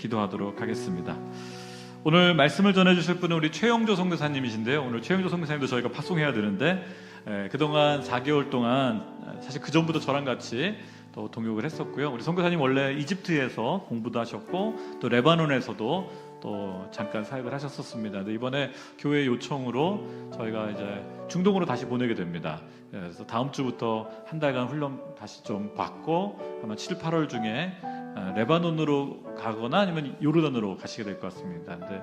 기도하도록 하겠습니다. 오늘 말씀을 전해주실 분은 우리 최영조 선교사님이신데요. 오늘 최영조 선교사님도 저희가 파송해야 되는데 그동안 4개월 동안 사실 그 전부터 저랑 같이 또 동역을 했었고요. 우리 선교사님 원래 이집트에서 공부도 하셨고 또 레바논에서도 또 잠깐 사역을 하셨었습니다. 근데 이번에 교회 요청으로 저희가 이제 중동으로 다시 보내게 됩니다. 그래서 다음 주부터 한 달간 훈련 다시 좀 받고 아마 7, 8월 중에 레바논으로 가거나 아니면 요르단으로 가시게 될 것 같습니다. 근데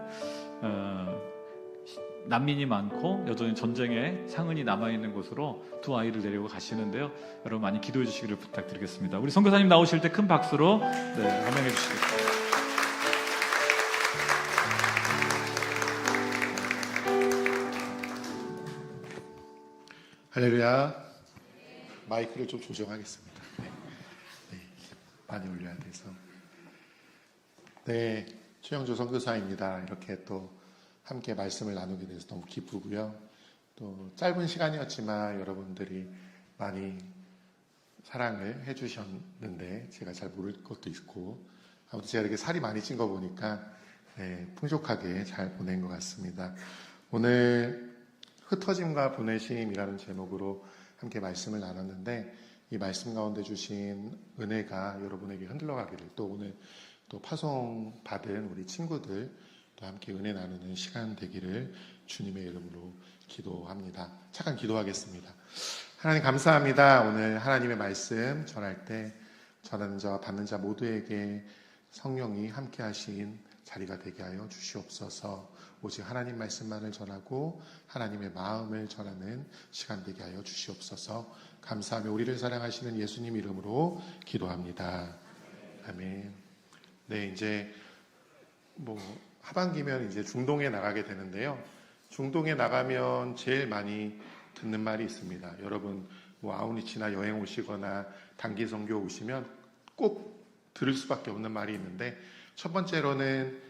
난민이 많고 여전히 전쟁의 상흔이 남아있는 곳으로 두 아이를 데리고 가시는데요. 여러분 많이 기도해 주시기를 부탁드리겠습니다. 우리 선교사님 나오실 때 큰 박수로 환영해 주시겠습니다. 할렐루야. 마이크를 좀 조정하겠습니다. 네, 많이 올려야 돼서. 네, 최영조 선교사입니다. 이렇게 또 함께 말씀을 나누게 돼서 너무 기쁘고요. 또 짧은 시간이었지만 여러분들이 많이 사랑을 해주셨는데 제가 잘 모를 것도 있고 아무튼 제가 이렇게 살이 많이 찐 거 보니까 풍족하게 잘 보낸 것 같습니다. 오늘 흩어짐과 보내심이라는 제목으로 함께 말씀을 나눴는데 이 말씀 가운데 주신 은혜가 여러분에게 흘러가기를 또 오늘 또 파송 받은 우리 친구들 또 함께 은혜 나누는 시간 되기를 주님의 이름으로 기도합니다. 잠깐 기도하겠습니다. 하나님 감사합니다. 오늘 하나님의 말씀 전할 때 전하는 자와 받는 자 모두에게 성령이 함께 하신 자리가 되게 하여 주시옵소서. 오직 하나님 말씀만을 전하고 하나님의 마음을 전하는 시간 되게 하여 주시옵소서. 감사하며 우리를 사랑하시는 예수님 이름으로 기도합니다. 아멘. 네, 이제 하반기면 이제 중동에 나가게 되는데요. 중동에 나가면 제일 많이 듣는 말이 있습니다. 여러분 아우니치나 여행 오시거나 단기 선교 오시면 꼭 들을 수밖에 없는 말이 있는데 첫 번째로는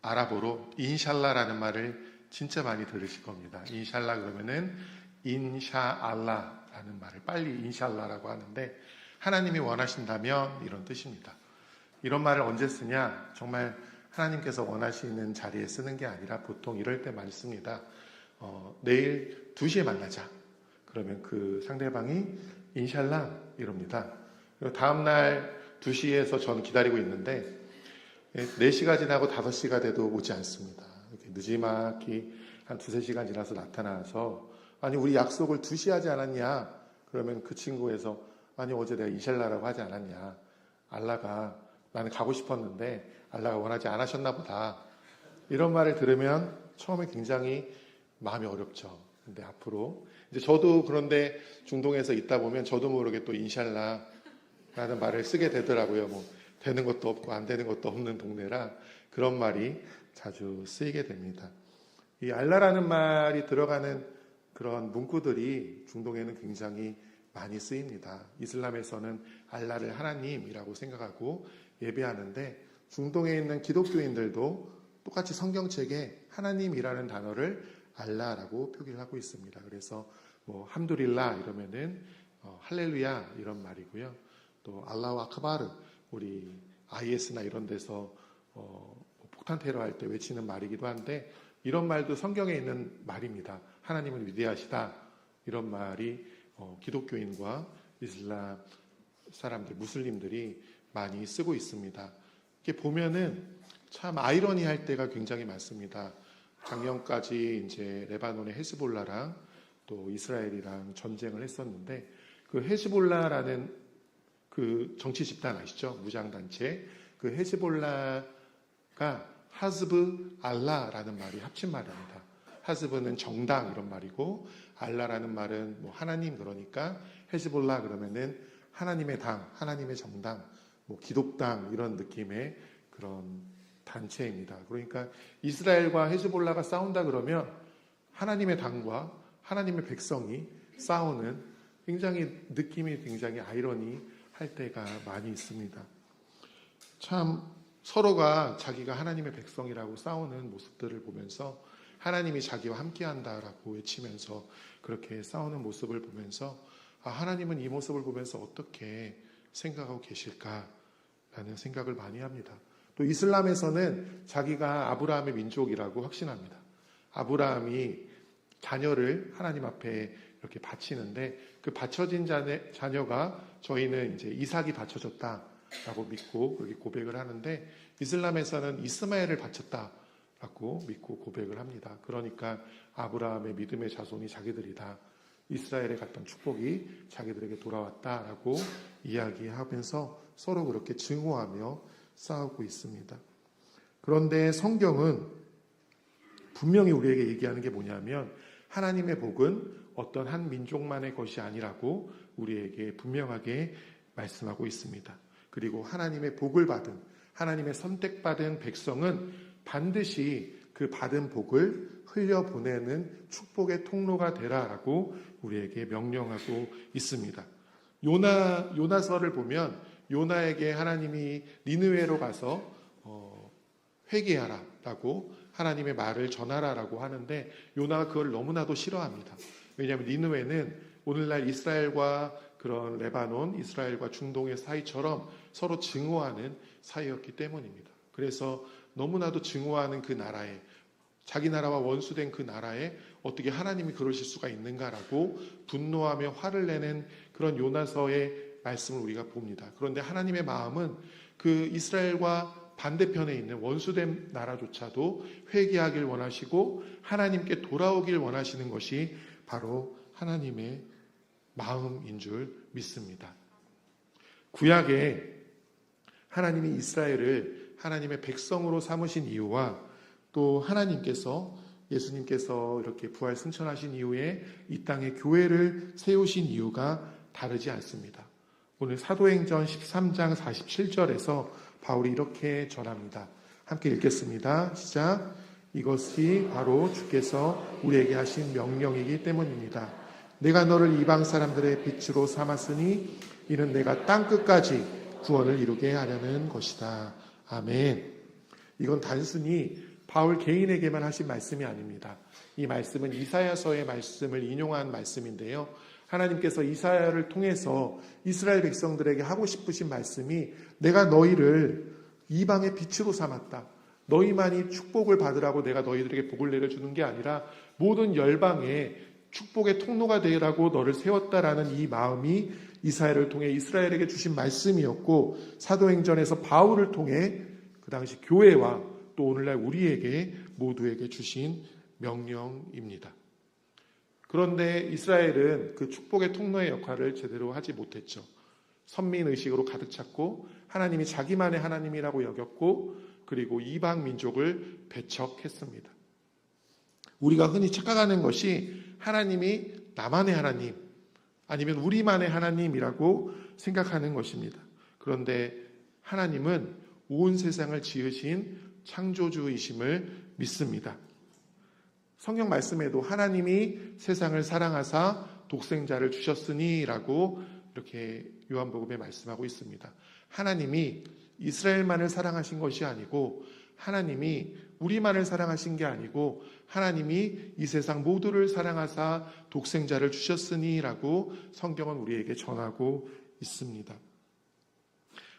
아랍어로 인샬라라는 말을 진짜 많이 들으실 겁니다. 인샬라 그러면은 인샤알라라는 말을 빨리 인샬라라고 하는데 하나님이 원하신다면 이런 뜻입니다. 이런 말을 언제 쓰냐? 정말 하나님께서 원하시는 자리에 쓰는 게 아니라 보통 이럴 때 많이 씁니다. 내일 2시에 만나자. 그러면 그 상대방이 인샬라 이럽니다. 그리고 다음날 2시에서 전 기다리고 있는데 4시가 지나고 5시가 돼도 오지 않습니다. 이렇게 느지막이 한 2-3시간 지나서 나타나서 아니 우리 약속을 2시 하지 않았냐? 그러면 그 친구에서 아니 어제 내가 인샬라라고 하지 않았냐? 알라가 나는 가고 싶었는데 알라가 원하지 않으셨나 보다. 이런 말을 들으면 처음에 굉장히 마음이 어렵죠. 근데 앞으로 이제 저도 그런데 중동에서 있다 보면 저도 모르게 또 인샬라라는 말을 쓰게 되더라고요. 되는 것도 없고 안 되는 것도 없는 동네라 그런 말이 자주 쓰이게 됩니다. 이 알라라는 말이 들어가는 그런 문구들이 중동에는 굉장히 많이 쓰입니다. 이슬람에서는 알라를 하나님이라고 생각하고 예배하는데 중동에 있는 기독교인들도 똑같이 성경책에 하나님이라는 단어를 알라라고 표기를 하고 있습니다. 그래서 함두릴라 이러면은 할렐루야 이런 말이고요. 또 알라후 아크바르 우리 IS나 이런 데서 폭탄 테러 할 때 외치는 말이기도 한데 이런 말도 성경에 있는 말입니다. 하나님은 위대하시다 이런 말이 기독교인과 이슬람 사람들 무슬림들이 많이 쓰고 있습니다. 이렇게 보면은 참 아이러니할 때가 굉장히 많습니다. 작년까지 이제 레바논의 헤즈볼라랑 또 이스라엘이랑 전쟁을 했었는데 그 헤즈볼라라는 그 정치 집단 아시죠? 무장단체. 그 헤즈볼라가 하즈브 알라라는 말이 합친 말입니다. 하즈브는 정당 이런 말이고 알라라는 말은 하나님 그러니까 헤즈볼라 그러면은 하나님의 당, 하나님의 정당, 기독당 이런 느낌의 그런 단체입니다. 그러니까 이스라엘과 헤즈볼라가 싸운다 그러면 하나님의 당과 하나님의 백성이 싸우는 느낌이 굉장히 아이러니할 때가 많이 있습니다. 참 서로가 자기가 하나님의 백성이라고 싸우는 모습들을 보면서 하나님이 자기와 함께한다라고 외치면서 그렇게 싸우는 모습을 보면서 하나님은 이 모습을 보면서 어떻게 생각하고 계실까라는 생각을 많이 합니다. 또 이슬람에서는 자기가 아브라함의 민족이라고 확신합니다. 아브라함이 자녀를 하나님 앞에 이렇게 바치는데 그 바쳐진 자녀가 저희는 이제 이삭이 바쳐졌다라고 믿고 그렇게 고백을 하는데 이슬람에서는 이스마엘을 바쳤다라고 믿고 고백을 합니다. 그러니까 아브라함의 믿음의 자손이 자기들이다. 이스라엘에 갔던 축복이 자기들에게 돌아왔다라고 이야기하면서 서로 그렇게 증오하며 싸우고 있습니다. 그런데 성경은 분명히 우리에게 얘기하는 게 뭐냐면 하나님의 복은 어떤 한 민족만의 것이 아니라고 우리에게 분명하게 말씀하고 있습니다. 그리고 하나님의 복을 받은 하나님의 선택받은 백성은 반드시 그 받은 복을 흘려보내는 축복의 통로가 되라라고 우리에게 명령하고 있습니다. 요나서를 보면 요나에게 하나님이 니느웨로 가서 회개하라라고 하나님의 말을 전하라라고 하는데 요나가 그걸 너무나도 싫어합니다. 왜냐하면 니느웨는 오늘날 이스라엘과 그런 레바논, 이스라엘과 중동의 사이처럼 서로 증오하는 사이였기 때문입니다. 그래서 너무나도 증오하는 그 나라에 자기 나라와 원수된 그 나라에 어떻게 하나님이 그러실 수가 있는가라고 분노하며 화를 내는 그런 요나서의 말씀을 우리가 봅니다. 그런데 하나님의 마음은 그 이스라엘과 반대편에 있는 원수된 나라조차도 회개하길 원하시고 하나님께 돌아오길 원하시는 것이 바로 하나님의 마음인 줄 믿습니다. 구약에 하나님이 이스라엘을 하나님의 백성으로 삼으신 이유와 또 하나님께서 예수님께서 이렇게 부활 승천하신 이후에 이 땅에 교회를 세우신 이유가 다르지 않습니다. 오늘 사도행전 13장 47절에서 바울이 이렇게 전합니다. 함께 읽겠습니다. 시작. 이것이 바로 주께서 우리에게 하신 명령이기 때문입니다. 내가 너를 이방 사람들의 빛으로 삼았으니 이는 내가 땅끝까지 구원을 이루게 하려는 것이다. 아멘. 이건 단순히 바울 개인에게만 하신 말씀이 아닙니다. 이 말씀은 이사야서의 말씀을 인용한 말씀인데요. 하나님께서 이사야를 통해서 이스라엘 백성들에게 하고 싶으신 말씀이 내가 너희를 이방의 빛으로 삼았다. 너희만이 축복을 받으라고 내가 너희들에게 복을 내려주는 게 아니라 모든 열방에 축복의 통로가 되라고 너를 세웠다라는 이 마음이 이사야를 통해 이스라엘에게 주신 말씀이었고 사도행전에서 바울을 통해 그 당시 교회와 또 오늘날 우리에게 모두에게 주신 명령입니다. 그런데 이스라엘은 그 축복의 통로의 역할을 제대로 하지 못했죠. 선민의식으로 가득 찼고 하나님이 자기만의 하나님이라고 여겼고 그리고 이방 민족을 배척했습니다. 우리가 흔히 착각하는 것이 하나님이 나만의 하나님 아니면 우리만의 하나님이라고 생각하는 것입니다. 그런데 하나님은 온 세상을 지으신 창조주이심을 믿습니다. 성경 말씀에도 하나님이 세상을 사랑하사 독생자를 주셨으니 라고 이렇게 요한복음에 말씀하고 있습니다. 하나님이 이스라엘만을 사랑하신 것이 아니고 하나님이 우리만을 사랑하신 게 아니고 하나님이 이 세상 모두를 사랑하사 독생자를 주셨으니 라고 성경은 우리에게 전하고 있습니다.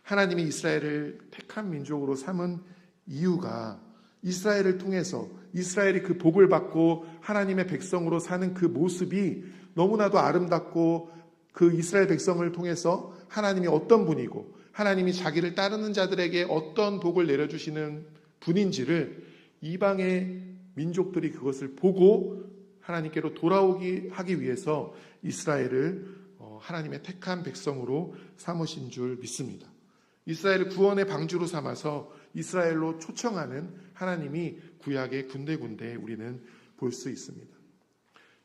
하나님이 이스라엘을 택한 민족으로 삼은 이유가 이스라엘을 통해서 이스라엘이 그 복을 받고 하나님의 백성으로 사는 그 모습이 너무나도 아름답고 그 이스라엘 백성을 통해서 하나님이 어떤 분이고 하나님이 자기를 따르는 자들에게 어떤 복을 내려주시는 분인지를 이방의 민족들이 그것을 보고 하나님께로 돌아오기 하기 위해서 이스라엘을 하나님의 택한 백성으로 삼으신 줄 믿습니다. 이스라엘을 구원의 방주로 삼아서 이스라엘로 초청하는 하나님이 구약의 군데군데 우리는 볼 수 있습니다.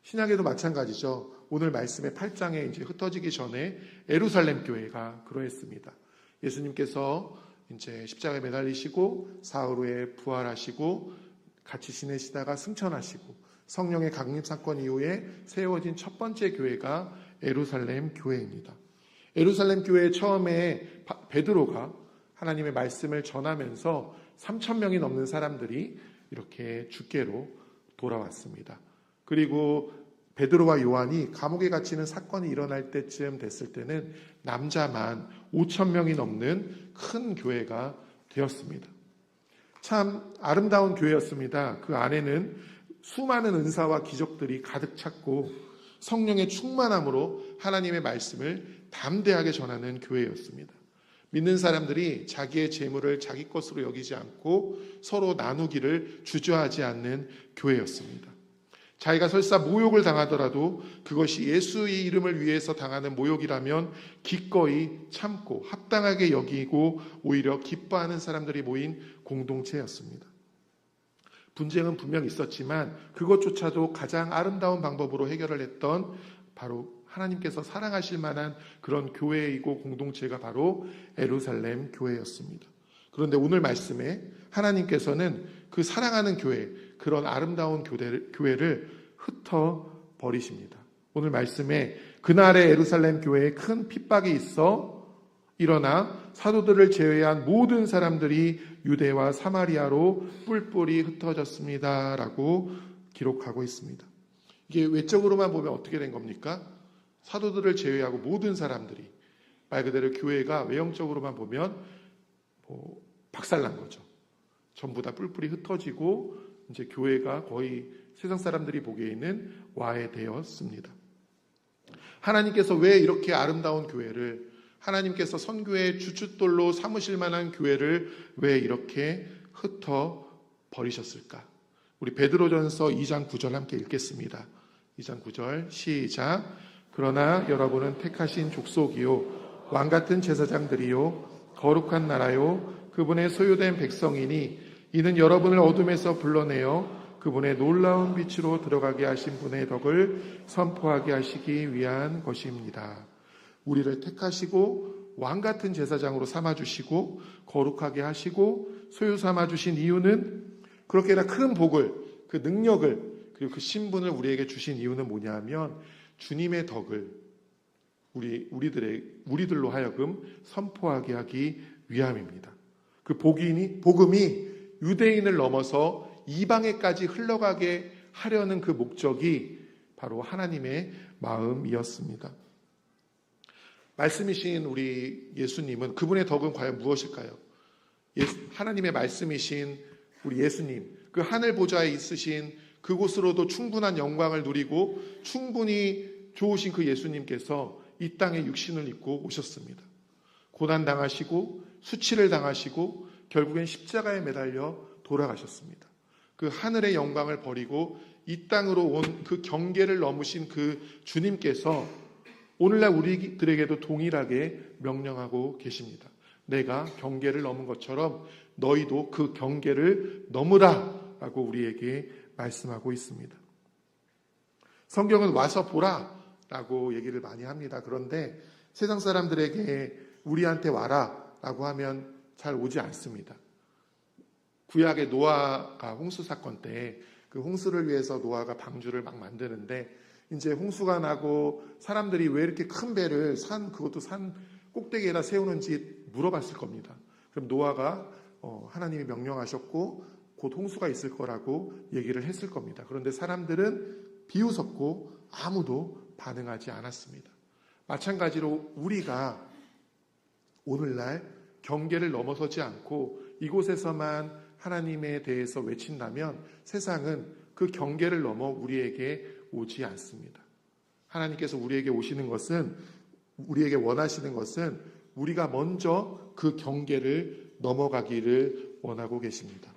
신약에도 마찬가지죠. 오늘 말씀의 8장에 이제 흩어지기 전에 예루살렘 교회가 그러했습니다. 예수님께서 이제 십자가에 매달리시고 사흘 후에 부활하시고 같이 지내시다가 승천하시고 성령의 강림 사건 이후에 세워진 첫 번째 교회가 예루살렘 교회입니다. 예루살렘 교회 처음에 베드로가 하나님의 말씀을 전하면서 3,000명이 넘는 사람들이 이렇게 주께로 돌아왔습니다. 그리고 베드로와 요한이 감옥에 갇히는 사건이 일어날 때쯤 됐을 때는 남자만 5,000명이 넘는 큰 교회가 되었습니다. 참 아름다운 교회였습니다. 그 안에는 수많은 은사와 기적들이 가득 찼고 성령의 충만함으로 하나님의 말씀을 담대하게 전하는 교회였습니다. 믿는 사람들이 자기의 재물을 자기 것으로 여기지 않고 서로 나누기를 주저하지 않는 교회였습니다. 자기가 설사 모욕을 당하더라도 그것이 예수의 이름을 위해서 당하는 모욕이라면 기꺼이 참고 합당하게 여기고 오히려 기뻐하는 사람들이 모인 공동체였습니다. 분쟁은 분명 있었지만 그것조차도 가장 아름다운 방법으로 해결을 했던 바로 하나님께서 사랑하실 만한 그런 교회이고 공동체가 바로 예루살렘 교회였습니다. 그런데 오늘 말씀에 하나님께서는 그 사랑하는 교회, 그런 아름다운 교회를 흩어버리십니다. 오늘 말씀에 그날의 예루살렘 교회에 큰 핍박이 있어 일어나 사도들을 제외한 모든 사람들이 유대와 사마리아로 뿔뿔이 흩어졌습니다 라고 기록하고 있습니다. 이게 외적으로만 보면 어떻게 된 겁니까? 사도들을 제외하고 모든 사람들이, 말 그대로 교회가 외형적으로만 보면 박살난 거죠. 전부 다 뿔뿔이 흩어지고 이제 교회가 거의 세상 사람들이 보기에는 와해되었습니다. 하나님께서 왜 이렇게 아름다운 교회를, 하나님께서 선교의 주춧돌로 삼으실 만한 교회를 왜 이렇게 흩어 버리셨을까? 우리 베드로전서 2장 9절 함께 읽겠습니다. 2장 9절 시작. 그러나 여러분은 택하신 족속이요 왕같은 제사장들이요 거룩한 나라요 그분의 소유된 백성이니 이는 여러분을 어둠에서 불러내어 그분의 놀라운 빛으로 들어가게 하신 분의 덕을 선포하게 하시기 위한 것입니다. 우리를 택하시고 왕같은 제사장으로 삼아주시고 거룩하게 하시고 소유 삼아주신 이유는, 그렇게나 큰 복을, 그 능력을, 그리고 그 신분을 우리에게 주신 이유는 뭐냐 하면 주님의 덕을 우리들로 하여금 선포하게 하기 위함입니다. 그 복음이 유대인을 넘어서 이방에까지 흘러가게 하려는 그 목적이 바로 하나님의 마음이었습니다. 말씀이신 우리 예수님은, 그분의 덕은 과연 무엇일까요? 하나님의 말씀이신 우리 예수님, 그 하늘 보좌에 있으신 그곳으로도 충분한 영광을 누리고 충분히 좋으신 그 예수님께서 이 땅에 육신을 입고 오셨습니다. 고난당하시고 수치를 당하시고 결국엔 십자가에 매달려 돌아가셨습니다. 그 하늘의 영광을 버리고 이 땅으로 온 그 경계를 넘으신 그 주님께서 오늘날 우리들에게도 동일하게 명령하고 계십니다. 내가 경계를 넘은 것처럼 너희도 그 경계를 넘으라 라고 우리에게 말씀하고 있습니다. 성경은 와서 보라 라고 얘기를 많이 합니다. 그런데 세상 사람들에게 우리한테 와라 라고 하면 잘 오지 않습니다. 구약의 노아가 홍수 사건 때 그 홍수를 위해서 노아가 방주를 막 만드는데 이제 홍수가 나고 사람들이 왜 이렇게 큰 배를 그것도 산 꼭대기에다 세우는지 물어봤을 겁니다. 그럼 노아가 하나님이 명령하셨고 곧 홍수가 있을 거라고 얘기를 했을 겁니다. 그런데 사람들은 비웃었고 아무도 반응하지 않았습니다. 마찬가지로 우리가 오늘날 경계를 넘어서지 않고 이곳에서만 하나님에 대해서 외친다면 세상은 그 경계를 넘어 우리에게 오지 않습니다. 하나님께서 우리에게 우리에게 원하시는 것은 우리가 먼저 그 경계를 넘어가기를 원하고 계십니다.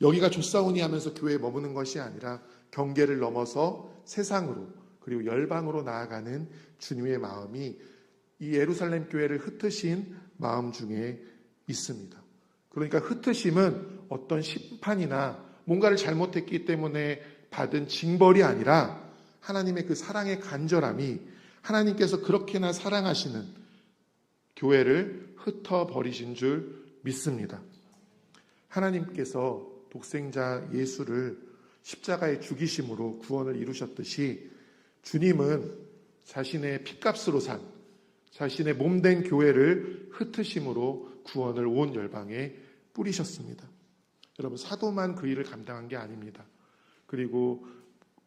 여기가 좋사오니 하면서 교회에 머무는 것이 아니라 경계를 넘어서 세상으로 그리고 열방으로 나아가는 주님의 마음이 이 예루살렘 교회를 흩으신 마음 중에 있습니다. 그러니까 흩으심은 어떤 심판이나 뭔가를 잘못했기 때문에 받은 징벌이 아니라 하나님의 그 사랑의 간절함이, 하나님께서 그렇게나 사랑하시는 교회를 흩어버리신 줄 믿습니다. 하나님께서 독생자 예수를 십자가에 죽이심으로 구원을 이루셨듯이 주님은 자신의 핏값으로 산 자신의 몸된 교회를 흩으심으로 구원을 온 열방에 뿌리셨습니다. 여러분, 사도만 그 일을 감당한 게 아닙니다. 그리고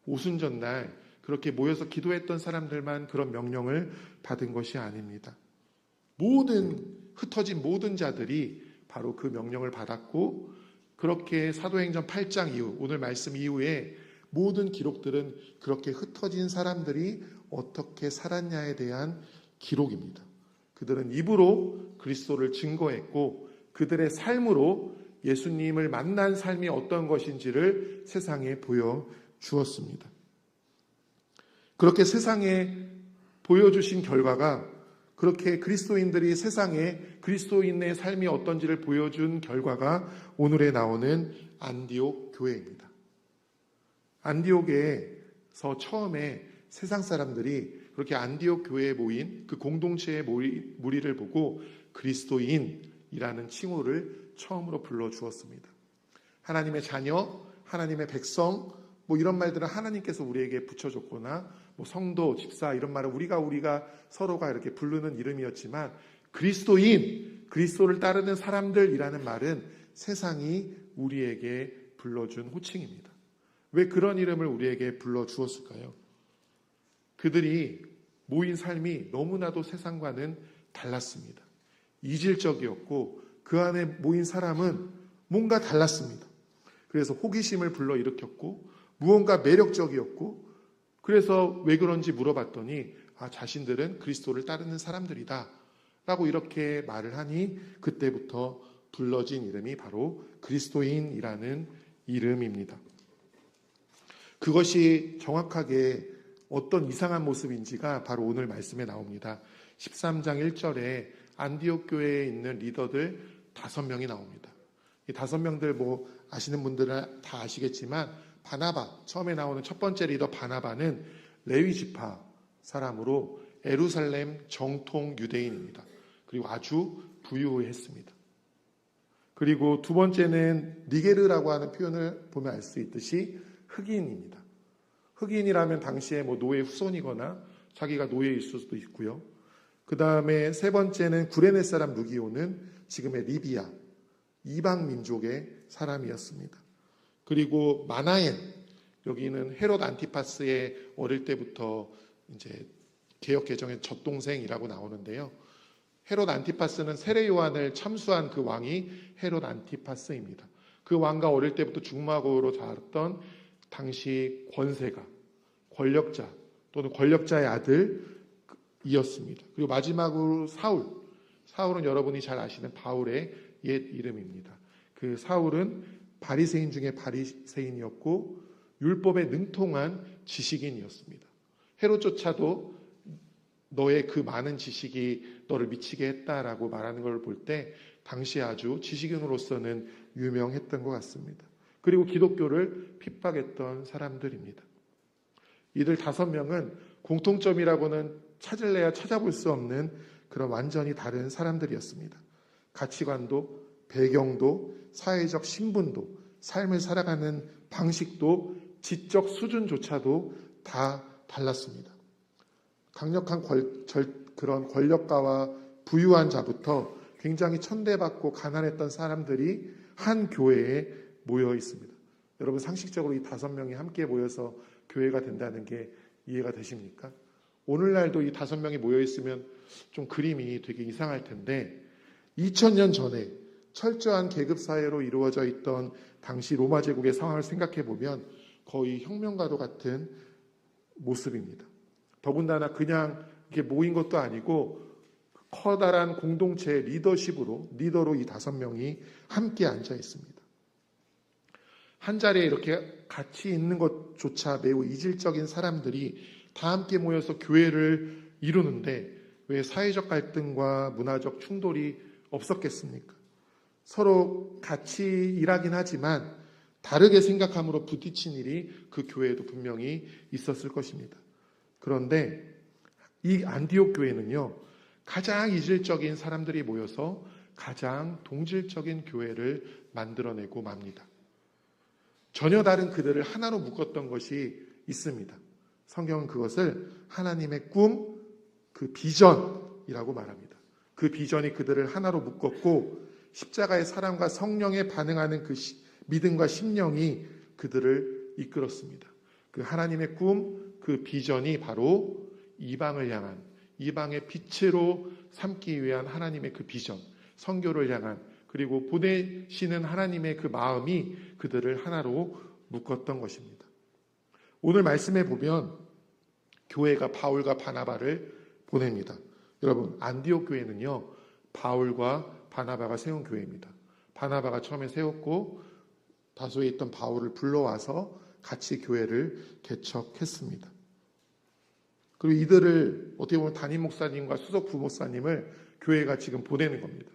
오순절날 그렇게 모여서 기도했던 사람들만 그런 명령을 받은 것이 아닙니다. 흩어진 모든 자들이 바로 그 명령을 받았고, 그렇게 사도행전 8장 이후, 오늘 말씀 이후에 모든 기록들은 그렇게 흩어진 사람들이 어떻게 살았냐에 대한 기록입니다. 그들은 입으로 그리스도를 증거했고 그들의 삶으로 예수님을 만난 삶이 어떤 것인지를 세상에 보여주었습니다. 그렇게 세상에 보여주신 결과가, 그렇게 그리스도인들이 세상에 그리스도인의 삶이 어떤지를 보여준 결과가 오늘에 나오는 안디옥 교회입니다. 안디옥에서 처음에 세상 사람들이 그렇게 안디옥 교회에 모인 그 공동체의 무리를 보고 그리스도인이라는 칭호를 처음으로 불러주었습니다. 하나님의 자녀, 하나님의 백성, 이런 말들은 하나님께서 우리에게 붙여줬거나 성도, 집사 이런 말은 우리가 서로가 이렇게 부르는 이름이었지만, 그리스도인, 그리스도를 따르는 사람들이라는 말은 세상이 우리에게 불러준 호칭입니다. 왜 그런 이름을 우리에게 불러주었을까요? 그들이 모인 삶이 너무나도 세상과는 달랐습니다. 이질적이었고 그 안에 모인 사람은 뭔가 달랐습니다. 그래서 호기심을 불러일으켰고 무언가 매력적이었고, 그래서 왜 그런지 물어봤더니 자신들은 그리스도를 따르는 사람들이다 라고 이렇게 말을 하니 그때부터 불러진 이름이 바로 그리스도인이라는 이름입니다. 그것이 정확하게 어떤 이상한 모습인지가 바로 오늘 말씀에 나옵니다. 13장 1절에 안디옥 교회에 있는 리더들 5명이 나옵니다. 이 5명들 아시는 분들은 다 아시겠지만, 바나바, 처음에 나오는 첫 번째 리더 바나바는 레위 지파 사람으로 예루살렘 정통 유대인입니다. 그리고 아주 부유했습니다. 그리고 두 번째는 니게르라고 하는 표현을 보면 알 수 있듯이 흑인입니다. 흑인이라면 당시에 노예 후손이거나 자기가 노예일 수도 있고요. 그 다음에 세 번째는 구레네 사람 누기오는 지금의 리비아, 이방 민족의 사람이었습니다. 그리고 마나엔, 여기는 헤롯 안티파스의 어릴 때부터 이제 개역 개정의 젖동생이라고 나오는데요. 헤롯 안티파스는 세례 요한을 참수한 그 왕이 헤롯 안티파스입니다. 그 왕과 어릴 때부터 중마고로 자랐던 당시 권세가, 권력자 또는 권력자의 아들이었습니다. 그리고 마지막으로 사울은 여러분이 잘 아시는 바울의 옛 이름입니다. 그 사울은 바리새인 중에 바리새인이었고 율법에 능통한 지식인이었습니다. 헤롯조차도 너의 그 많은 지식이 너를 미치게 했다라고 말하는 걸 볼 때 당시에 아주 지식인으로서는 유명했던 것 같습니다. 그리고 기독교를 핍박했던 사람들입니다. 이들 5명은 공통점이라고는 찾을래야 찾아볼 수 없는 그런 완전히 다른 사람들이었습니다. 가치관도, 배경도, 사회적 신분도, 삶을 살아가는 방식도, 지적 수준조차도 다 달랐습니다. 강력한 그런 권력가와 부유한 자부터 굉장히 천대받고 가난했던 사람들이 한 교회에 모여 있습니다. 여러분 상식적으로 이 5명이 함께 모여서 교회가 된다는 게 이해가 되십니까? 오늘날도 이 5명이 모여 있으면 좀 그림이 되게 이상할 텐데, 2000년 전에 철저한 계급사회로 이루어져 있던 당시 로마 제국의 상황을 생각해 보면 거의 혁명과도 같은 모습입니다. 더군다나 그냥 이렇게 모인 것도 아니고 커다란 공동체의 리더로 이 5명이 함께 앉아 있습니다. 한 자리에 이렇게 같이 있는 것조차 매우 이질적인 사람들이 다 함께 모여서 교회를 이루는데 왜 사회적 갈등과 문화적 충돌이 없었겠습니까? 서로 같이 일하긴 하지만 다르게 생각함으로 부딪힌 일이 그 교회에도 분명히 있었을 것입니다. 그런데 이 안디옥 교회는요, 가장 이질적인 사람들이 모여서 가장 동질적인 교회를 만들어내고 맙니다. 전혀 다른 그들을 하나로 묶었던 것이 있습니다. 성경은 그것을 하나님의 꿈, 그 비전이라고 말합니다. 그 비전이 그들을 하나로 묶었고 십자가의 사랑과 성령에 반응하는 그 믿음과 심령이 그들을 이끌었습니다. 그 하나님의 꿈, 그 비전이 바로 이방을 향한, 이방의 빛으로 삼기 위한 하나님의 그 비전, 선교를 향한, 그리고 보내시는 하나님의 그 마음이 그들을 하나로 묶었던 것입니다. 오늘 말씀에 보면 교회가 바울과 바나바를 보냅니다. 여러분, 안디옥 교회는요, 바울과 바나바가 세운 교회입니다. 바나바가 처음에 세웠고 다소에 있던 바울을 불러와서 같이 교회를 개척했습니다. 그리고 이들을 어떻게 보면 담임 목사님과 수석 부목사님을 교회가 지금 보내는 겁니다.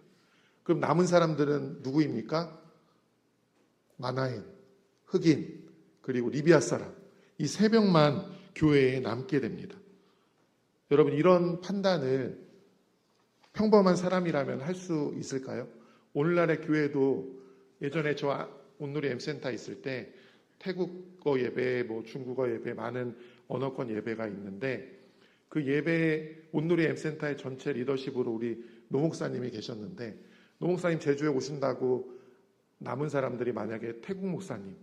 그럼 남은 사람들은 누구입니까? 마나엔, 흑인, 그리고 리비아 사람, 이 세 명만 교회에 남게 됩니다. 여러분, 이런 판단을 평범한 사람이라면 할 수 있을까요? 오늘날의 교회도 예전에 저 온누리 M센터 있을 때 태국어 예배, 중국어 예배, 많은 언어권 예배가 있는데 그 예배 온누리 M센터의 전체 리더십으로 우리 노목사님이 계셨는데 노목사님 제주에 오신다고 남은 사람들이 만약에 태국 목사님,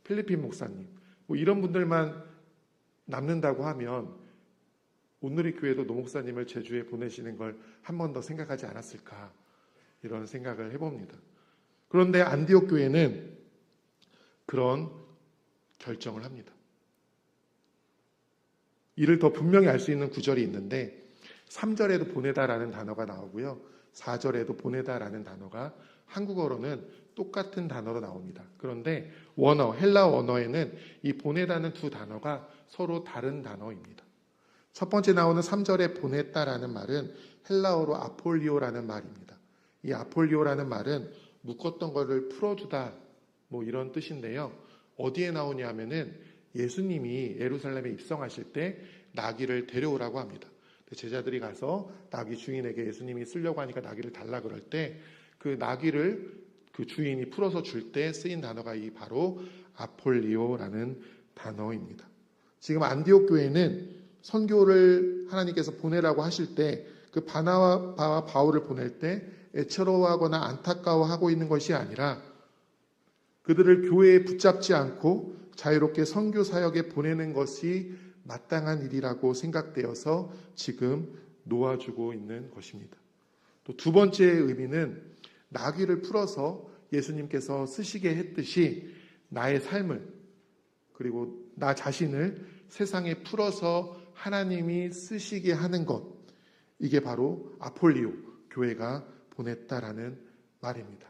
필리핀 목사님 이런 분들만 남는다고 하면 온누리 교회도 노목사님을 제주에 보내시는 걸 한 번 더 생각하지 않았을까 이런 생각을 해봅니다. 그런데 안디옥 교회는 그런 결정을 합니다. 이를 더 분명히 알 수 있는 구절이 있는데 3절에도 보내다라는 단어가 나오고요. 4절에도 보내다라는 단어가 한국어로는 똑같은 단어로 나옵니다. 그런데 원어, 헬라 원어에는 이 보내다는 두 단어가 서로 다른 단어입니다. 첫 번째 나오는 3절에 보냈다라는 말은 헬라어로 아폴리오라는 말입니다. 이 아폴리오라는 말은 묶었던 것을 풀어주다 이런 뜻인데요. 어디에 나오냐 하면은 예수님이 예루살렘에 입성하실 때 나귀를 데려오라고 합니다. 제자들이 가서 나귀 주인에게 예수님이 쓰려고 하니까 나귀를 달라 그럴 때 그 나귀를 그 주인이 풀어서 줄 때 쓰인 단어가 이 바로 아폴리오라는 단어입니다. 지금 안디옥 교회는 선교를 하나님께서 보내라고 하실 때 그 바나바와 바울을 보낼 때 애처로워하거나 안타까워하고 있는 것이 아니라 그들을 교회에 붙잡지 않고 자유롭게 선교 사역에 보내는 것이 마땅한 일이라고 생각되어서 지금 놓아주고 있는 것입니다. 또 두 번째 의미는 나귀를 풀어서 예수님께서 쓰시게 했듯이 나의 삶을 그리고 나 자신을 세상에 풀어서 하나님이 쓰시게 하는 것, 이게 바로 아폴리오, 교회가 보냈다라는 말입니다.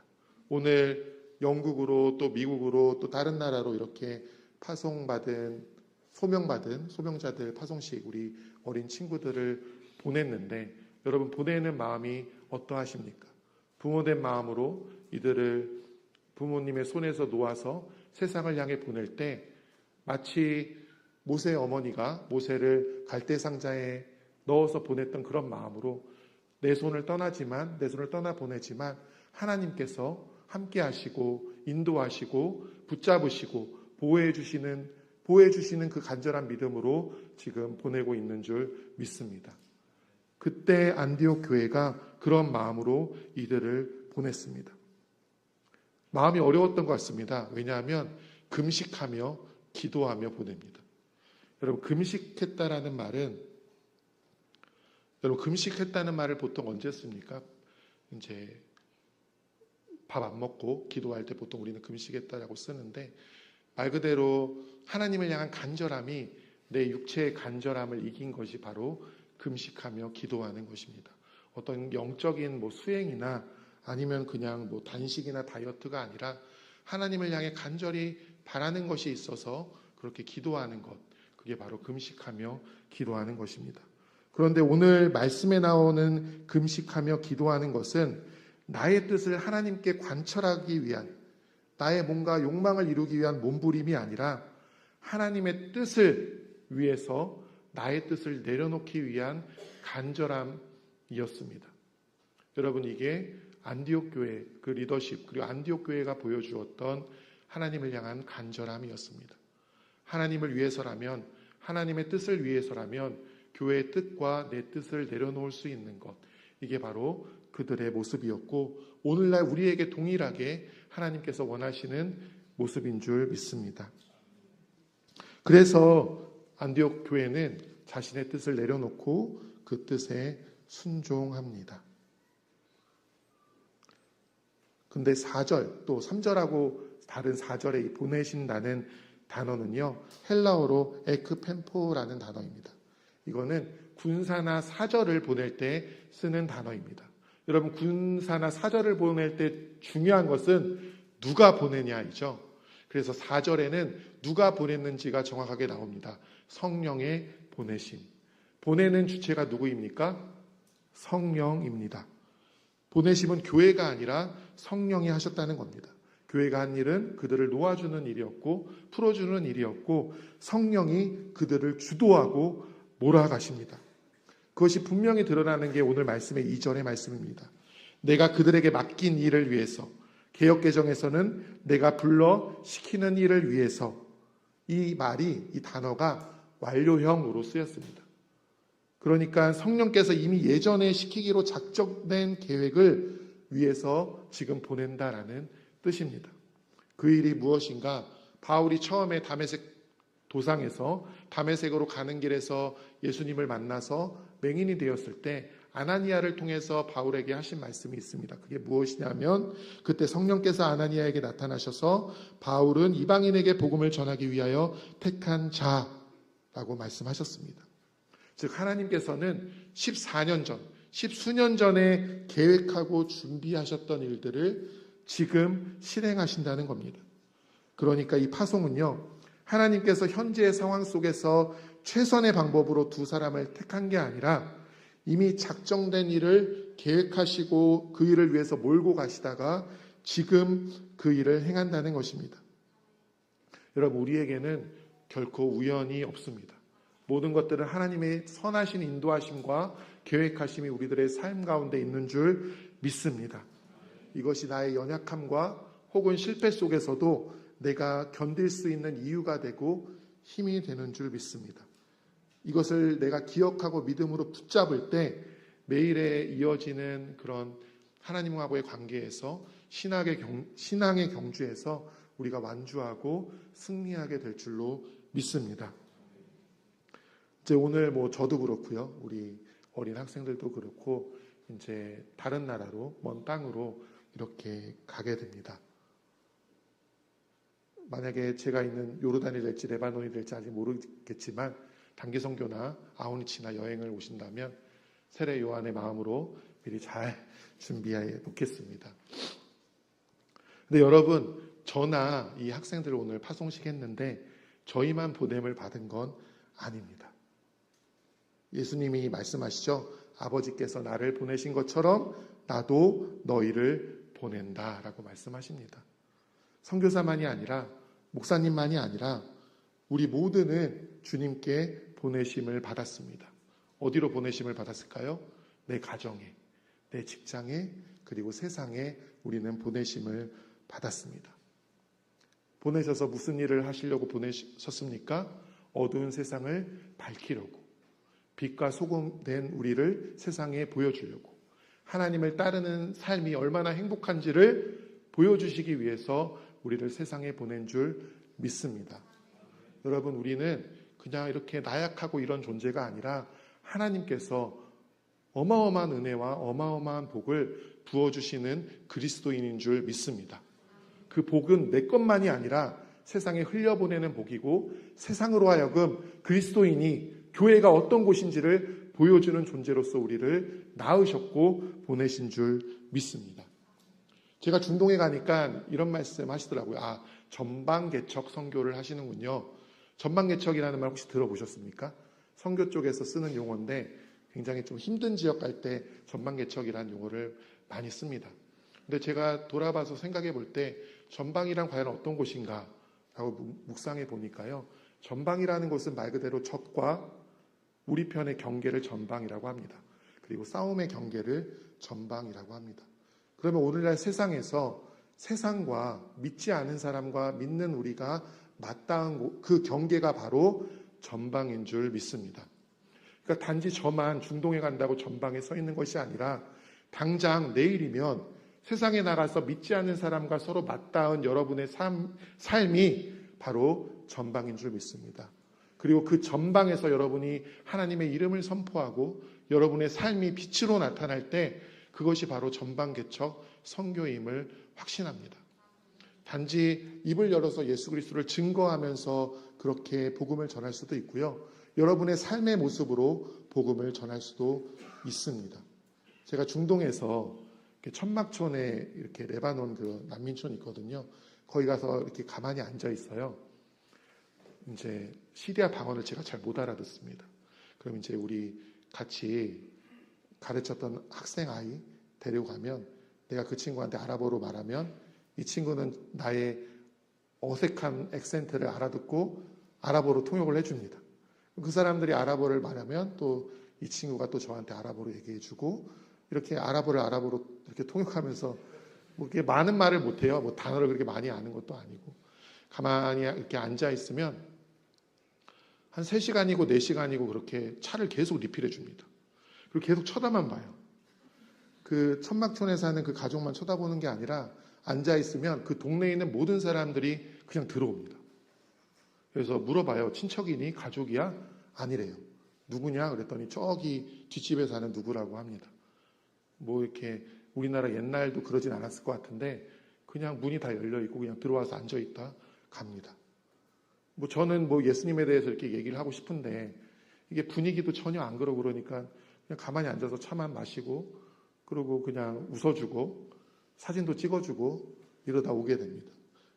오늘 영국으로 또 미국으로 또 다른 나라로 이렇게 파송받은 소명자들 파송식 우리 어린 친구들을 보냈는데 여러분 보내는 마음이 어떠하십니까? 부모된 마음으로 이들을 부모님의 손에서 놓아서 세상을 향해 보낼 때 마치 모세의 어머니가 모세를 갈대 상자에 넣어서 보냈던 그런 마음으로 내 손을 떠나 보내지만 하나님께서 함께 하시고 인도하시고 붙잡으시고 보호해 주시는 그 간절한 믿음으로 지금 보내고 있는 줄 믿습니다. 그때 안디옥 교회가 그런 마음으로 이들을 보냈습니다. 마음이 어려웠던 것 같습니다. 왜냐하면 금식하며 기도하며 보냅니다. 여러분 금식했다는 말을 보통 언제 씁니까? 이제 밥 안 먹고 기도할 때 보통 우리는 금식했다라고 쓰는데 말 그대로 하나님을 향한 간절함이 내 육체의 간절함을 이긴 것이 바로 금식하며 기도하는 것입니다. 어떤 영적인 수행이나 아니면 그냥 단식이나 다이어트가 아니라 하나님을 향해 간절히 바라는 것이 있어서 그렇게 기도하는 것, 그게 바로 금식하며 기도하는 것입니다. 그런데 오늘 말씀에 나오는 금식하며 기도하는 것은 나의 뜻을 하나님께 관철하기 위한 나의 뭔가 욕망을 이루기 위한 몸부림이 아니라 하나님의 뜻을 위해서 나의 뜻을 내려놓기 위한 간절함이었습니다. 여러분 이게 안디옥 교회 그 리더십 그리고 안디옥 교회가 보여주었던 하나님을 향한 간절함이었습니다. 하나님을 위해서라면 하나님의 뜻을 위해서라면 교회의 뜻과 내 뜻을 내려놓을 수 있는 것 이게 바로 그들의 모습이었고 오늘날 우리에게 동일하게 하나님께서 원하시는 모습인 줄 믿습니다. 그래서 안디옥 교회는 자신의 뜻을 내려놓고 그 뜻에 순종합니다. 근데 4절 또 3절하고 다른 4절에 이 보내신다는 단어는요, 헬라어로 에크펜포라는 단어입니다. 이거는 군사나 사절을 보낼 때 쓰는 단어입니다. 여러분, 군사나 사절을 보낼 때 중요한 것은 누가 보내냐이죠. 그래서 4절에는 누가 보냈는지가 정확하게 나옵니다. 성령의 보내심. 보내는 주체가 누구입니까? 성령입니다. 보내심은 교회가 아니라 성령이 하셨다는 겁니다. 교회가 한 일은 그들을 놓아주는 일이었고 풀어주는 일이었고 성령이 그들을 주도하고 몰아가십니다. 그것이 분명히 드러나는 게 오늘 말씀의 2절의 말씀입니다. 내가 그들에게 맡긴 일을 위해서, 개역개정에서는 내가 불러 시키는 일을 위해서, 이 말이, 이 단어가 완료형으로 쓰였습니다. 그러니까 성령께서 이미 예전에 시키기로 작정된 계획을 위해서 지금 보낸다라는 뜻입니다. 그 일이 무엇인가? 바울이 처음에 다메섹 도상에서 다메섹으로 가는 길에서 예수님을 만나서 맹인이 되었을 때 아나니아를 통해서 바울에게 하신 말씀이 있습니다. 그게 무엇이냐면 그때 성령께서 아나니아에게 나타나셔서 바울은 이방인에게 복음을 전하기 위하여 택한 자라고 말씀하셨습니다. 즉 하나님께서는 14년 전, 10수년 전에 계획하고 준비하셨던 일들을 지금 실행하신다는 겁니다. 그러니까 이 파송은요, 하나님께서 현재의 상황 속에서 최선의 방법으로 두 사람을 택한 게 아니라 이미 작정된 일을 계획하시고 그 일을 위해서 몰고 가시다가 지금 그 일을 행한다는 것입니다. 여러분, 우리에게는 결코 우연이 없습니다. 모든 것들은 하나님의 선하신 인도하심과 계획하심이 우리들의 삶 가운데 있는 줄 믿습니다. 이것이 나의 연약함과 혹은 실패 속에서도 내가 견딜 수 있는 이유가 되고 힘이 되는 줄 믿습니다. 이것을 내가 기억하고 믿음으로 붙잡을 때 매일에 이어지는 그런 하나님과의 관계에서 신앙의 경주에서 우리가 완주하고 승리하게 될 줄로 믿습니다. 이제 오늘 저도 그렇고요. 우리 어린 학생들도 그렇고 이제 다른 나라로 먼 땅으로 이렇게 가게 됩니다. 만약에 제가 있는 요르단이 될지 레바논이 될지 아직 모르겠지만 단기 선교나 아우니치나 여행을 오신다면 세례 요한의 마음으로 미리 잘 준비해 놓겠습니다. 근데 여러분, 저나 이 학생들을 오늘 파송식 했는데 저희만 보냄을 받은 건 아닙니다. 예수님이 말씀하시죠. 아버지께서 나를 보내신 것처럼 나도 너희를 보낸다 라고 말씀하십니다. 선교사만이 아니라 목사님만이 아니라 우리 모두는 주님께 보내심을 받았습니다. 어디로 보내심을 받았을까요? 내 가정에, 내 직장에, 그리고 세상에 우리는 보내심을 받았습니다. 보내셔서 무슨 일을 하시려고 보내셨습니까? 어두운 세상을 밝히려고, 빛과 소금 된 우리를 세상에 보여주려고, 하나님을 따르는 삶이 얼마나 행복한지를 보여주시기 위해서 우리를 세상에 보낸 줄 믿습니다. 여러분, 우리는 그냥 이렇게 나약하고 이런 존재가 아니라 하나님께서 어마어마한 은혜와 어마어마한 복을 부어주시는 그리스도인인 줄 믿습니다. 그 복은 내 것만이 아니라 세상에 흘려보내는 복이고 세상으로 하여금 그리스도인이 교회가 어떤 곳인지를 보여주는 존재로서 우리를 낳으셨고 보내신 줄 믿습니다. 제가 중동에 가니까 이런 말씀 하시더라고요. 전방개척 선교를 하시는군요. 전방개척이라는 말 혹시 들어보셨습니까? 선교 쪽에서 쓰는 용어인데 굉장히 좀 힘든 지역 갈 때 전방개척이라는 용어를 많이 씁니다. 근데 제가 돌아봐서 생각해 볼 때 전방이란 과연 어떤 곳인가 라고 묵상해 보니까요. 전방이라는 곳은 말 그대로 적과 우리 편의 경계를 전방이라고 합니다. 그리고 싸움의 경계를 전방이라고 합니다. 그러면 오늘날 세상에서 세상과 믿지 않은 사람과 믿는 우리가 맞닿은 그 경계가 바로 전방인 줄 믿습니다. 그러니까 단지 저만 중동에 간다고 전방에 서 있는 것이 아니라 당장 내일이면 세상에 나가서 믿지 않는 사람과 서로 맞닿은 여러분의 삶이 바로 전방인 줄 믿습니다. 그리고 그 전방에서 여러분이 하나님의 이름을 선포하고 여러분의 삶이 빛으로 나타날 때 그것이 바로 전방개척 선교임을 확신합니다. 단지 입을 열어서 예수 그리스도를 증거하면서 그렇게 복음을 전할 수도 있고요. 여러분의 삶의 모습으로 복음을 전할 수도 있습니다. 제가 중동에서 천막촌에 이렇게 레바논 그 난민촌이 있거든요. 거기 가서 이렇게 가만히 앉아 있어요. 이제 시리아 방언을 제가 잘 못 알아듣습니다. 그럼 이제 우리 같이 가르쳤던 학생 아이 데리고 가면 내가 그 친구한테 아랍어로 말하면 이 친구는 나의 어색한 액센트를 알아듣고 아랍어로 통역을 해줍니다. 그 사람들이 아랍어를 말하면 또 이 친구가 또 저한테 아랍어로 얘기해주고 이렇게 아랍어로 이렇게 통역하면서 뭐 이렇게 많은 말을 못해요. 뭐 단어를 그렇게 많이 아는 것도 아니고 가만히 이렇게 앉아 있으면 한 3시간이고 4시간이고 그렇게 차를 계속 리필해 줍니다. 그리고 계속 쳐다만 봐요. 그 천막촌에 사는 그 가족만 쳐다보는 게 아니라 앉아 있으면 그 동네에 있는 모든 사람들이 그냥 들어옵니다. 그래서 물어봐요. 친척이니? 가족이야? 아니래요. 누구냐? 그랬더니 저기 뒷집에 사는 누구라고 합니다. 뭐 이렇게 우리나라 옛날도 그러진 않았을 것 같은데 그냥 문이 다 열려 있고 그냥 들어와서 앉아 있다 갑니다. 뭐 저는 뭐 예수님에 대해서 이렇게 얘기를 하고 싶은데 이게 분위기도 전혀 안 그러니까 그냥 가만히 앉아서 차만 마시고 그러고 그냥 웃어주고 사진도 찍어주고 이러다 오게 됩니다.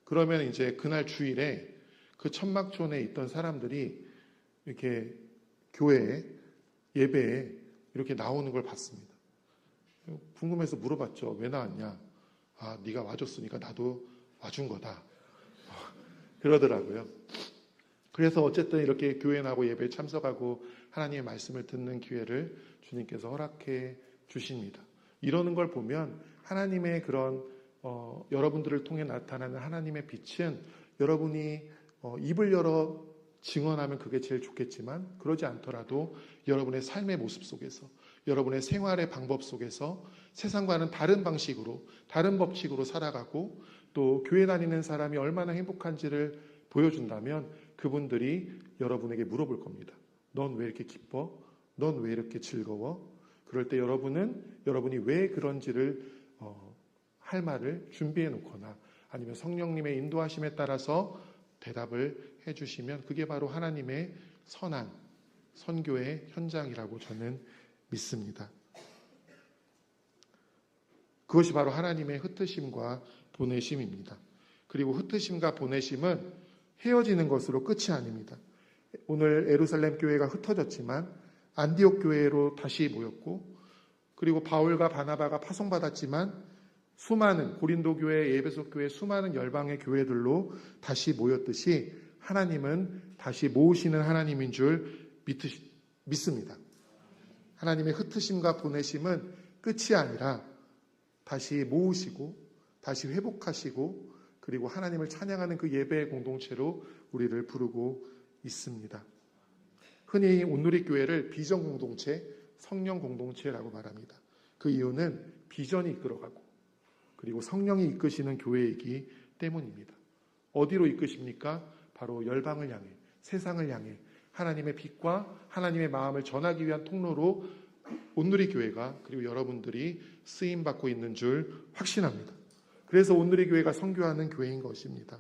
그러면 이제 그날 주일에 그 천막촌에 있던 사람들이 이렇게 교회에 예배에 이렇게 나오는 걸 봤습니다. 궁금해서 물어봤죠. 왜 나왔냐? 아, 네가 와줬으니까 나도 와준 거다. 그러더라고요. 그래서 어쨌든 이렇게 교회 나고 예배에 참석하고 하나님의 말씀을 듣는 기회를 주님께서 허락해 주십니다. 이러는 걸 보면 하나님의 그런 여러분들을 통해 나타나는 하나님의 빛은 여러분이 입을 열어 증언하면 그게 제일 좋겠지만 그러지 않더라도 여러분의 삶의 모습 속에서 여러분의 생활의 방법 속에서 세상과는 다른 방식으로 다른 법칙으로 살아가고 또 교회 다니는 사람이 얼마나 행복한지를 보여준다면 그분들이 여러분에게 물어볼 겁니다. 넌 왜 이렇게 기뻐? 넌 왜 이렇게 즐거워? 그럴 때 여러분이 왜 그런지를 할 말을 준비해 놓거나 아니면 성령님의 인도하심에 따라서 대답을 해주시면 그게 바로 하나님의 선한 선교의 현장이라고 저는 믿습니다. 그것이 바로 하나님의 흩으심과 보내심입니다. 그리고 흩으심과 보내심은 헤어지는 것으로 끝이 아닙니다. 오늘 예루살렘 교회가 흩어졌지만 안디옥 교회로 다시 모였고 그리고 바울과 바나바가 파송받았지만 수많은 고린도 교회, 에베소 교회 수많은 열방의 교회들로 다시 모였듯이 하나님은 다시 모으시는 하나님인 줄 믿습니다. 하나님의 흩으심과 보내심은 끝이 아니라 다시 모으시고 다시 회복하시고 그리고 하나님을 찬양하는 그 예배의 공동체로 우리를 부르고 있습니다. 흔히 온누리 교회를 비전 공동체, 성령 공동체라고 말합니다. 그 이유는 비전이 이끌어가고 그리고 성령이 이끄시는 교회이기 때문입니다. 어디로 이끄십니까? 바로 열방을 향해, 세상을 향해 하나님의 빛과 하나님의 마음을 전하기 위한 통로로 온누리 교회가 그리고 여러분들이 쓰임받고 있는 줄 확신합니다. 그래서 온누리 교회가 선교하는 교회인 것입니다.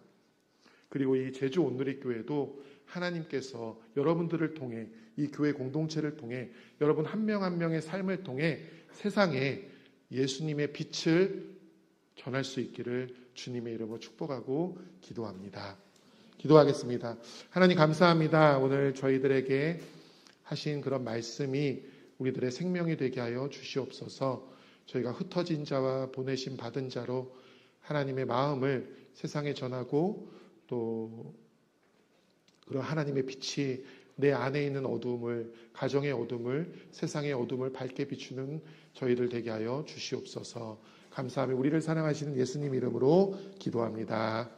그리고 이 제주 온누리 교회도 하나님께서 여러분들을 통해 이 교회 공동체를 통해 여러분 한 명 한 명의 삶을 통해 세상에 예수님의 빛을 전할 수 있기를 주님의 이름으로 축복하고 기도합니다. 기도하겠습니다. 하나님 감사합니다. 오늘 저희들에게 하신 그런 말씀이 우리들의 생명이 되게 하여 주시옵소서. 저희가 흩어진 자와 보내심 받은 자로 하나님의 마음을 세상에 전하고 또 그런 하나님의 빛이 내 안에 있는 어둠을, 가정의 어둠을, 세상의 어둠을 밝게 비추는 저희들 되게 하여 주시옵소서. 감사하며 우리를 사랑하시는 예수님 이름으로 기도합니다.